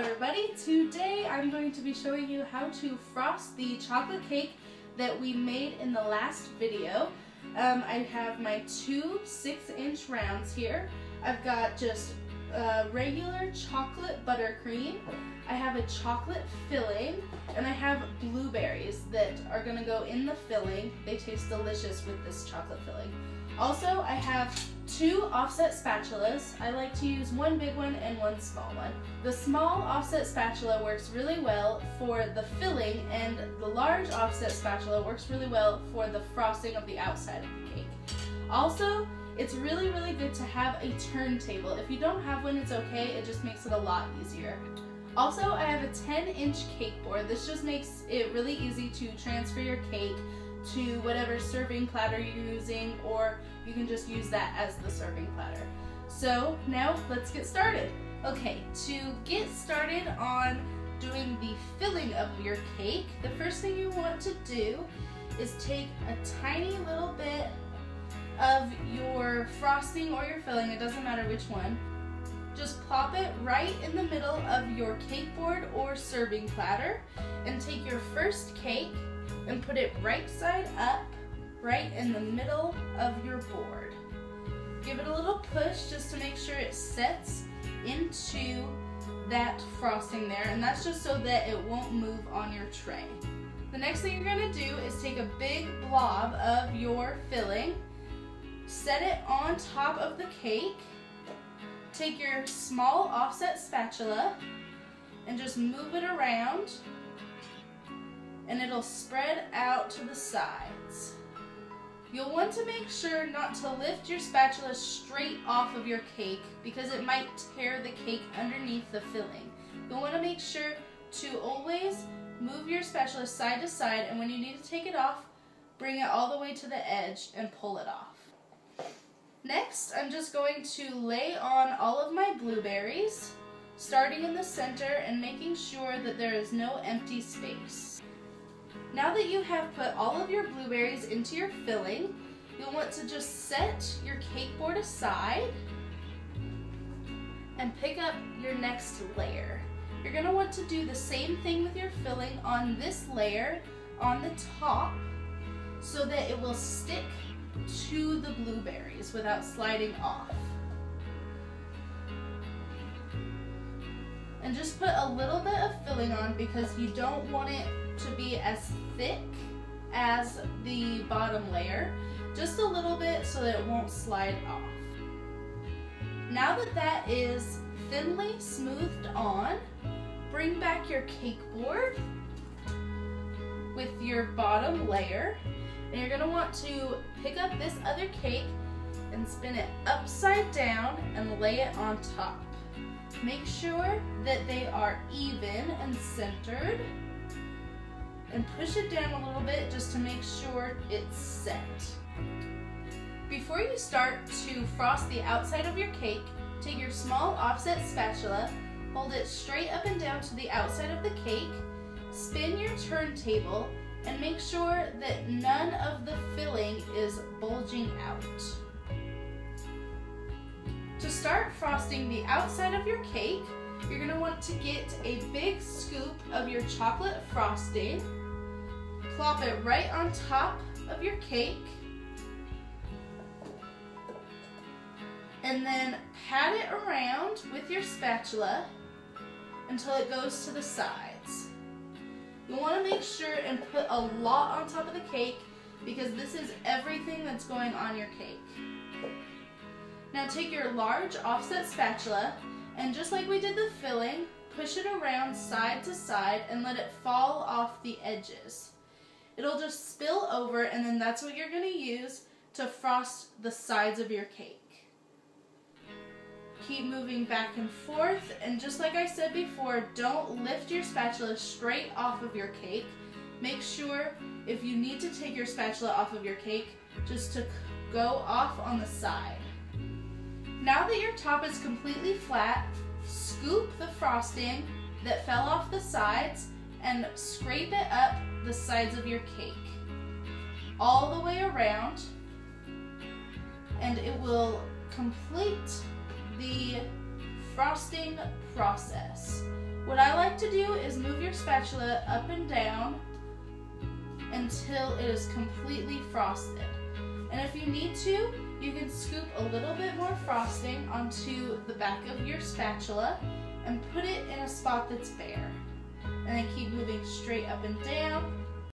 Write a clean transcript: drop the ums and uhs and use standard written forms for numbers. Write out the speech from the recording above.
everybody, today I'm going to be showing you how to frost the chocolate cake that we made in the last video. I have my two 6-inch rounds here. I've got just regular chocolate buttercream, I have a chocolate filling, and I have blueberries that are going to go in the filling. They taste delicious with this chocolate filling. Also, I have two offset spatulas. I like to use one big one and one small one. The small offset spatula works really well for the filling, and the large offset spatula works really well for the frosting of the outside of the cake. Also, it's really good to have a turntable. If you don't have one, it's okay. It just makes it a lot easier. Also, I have a 10-inch cake board. This just makes it really easy to transfer your cake to whatever serving platter you're using, or you can just use that as the serving platter. So now let's get started. Okay, to get started on doing the filling of your cake, the first thing you want to do is take a tiny little bit of your frosting or your filling, it doesn't matter which one. Just plop it right in the middle of your cake board or serving platter, and take your first cake and put it right side up, right in the middle of your board. Give it a little push just to make sure it sets into that frosting there, and that's just so that it won't move on your tray. The next thing you're going to do is take a big blob of your filling, set it on top of the cake, take your small offset spatula and just move it around, and it'll spread out to the sides. You'll want to make sure not to lift your spatula straight off of your cake because it might tear the cake underneath the filling. You'll want to make sure to always move your spatula side to side, and when you need to take it off, bring it all the way to the edge and pull it off. Next, I'm just going to lay on all of my blueberries, starting in the center and making sure that there is no empty space. Now that you have put all of your blueberries into your filling, you'll want to just set your cake board aside and pick up your next layer. You're going to want to do the same thing with your filling on this layer on the top so that it will stick to the blueberries without sliding off. And just put a little bit of filling on because you don't want it to be as thick as the bottom layer. Just a little bit so that it won't slide off. Now that that is thinly smoothed on, bring back your cake board with your bottom layer, and you're going to want to pick up this other cake and spin it upside down and lay it on top. Make sure that they are even and centered, and push it down a little bit just to make sure it's set. Before you start to frost the outside of your cake, take your small offset spatula, hold it straight up and down to the outside of the cake, spin your turntable, and make sure that none of the filling is bulging out. To start frosting the outside of your cake, you're going to want to get a big scoop of your chocolate frosting, plop it right on top of your cake, and then pat it around with your spatula until it goes to the sides. You want to make sure and put a lot on top of the cake because this is everything that's going on your cake. Now take your large offset spatula, and just like we did the filling, push it around side to side and let it fall off the edges. It'll just spill over, and then that's what you're going to use to frost the sides of your cake. Keep moving back and forth, and just like I said before, don't lift your spatula straight off of your cake. Make sure if you need to take your spatula off of your cake, just to go off on the side. Now that your top is completely flat, scoop the frosting that fell off the sides and scrape it up the sides of your cake all the way around, and it will complete the frosting process. What I like to do is move your spatula up and down until it is completely frosted. And if you need to, you can scoop a little bit more frosting onto the back of your spatula and put it in a spot that's bare. And then keep moving straight up and down